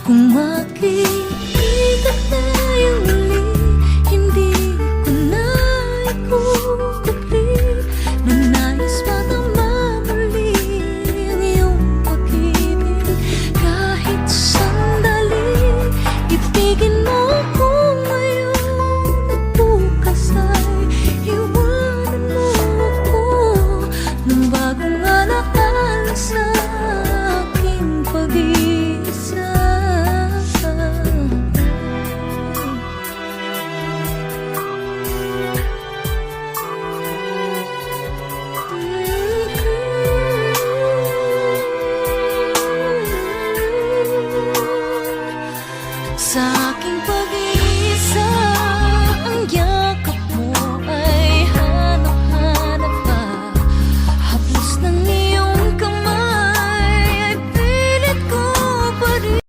Kung makikita tayo muli, hindi ko na ikukupli na nais matama muli ang iyong pag-ibig. Kahit sandali, ibigin mo ko ngayon at bukas ay iwanan mo ako ng bagong alaala sa aking pag-iisa. Sa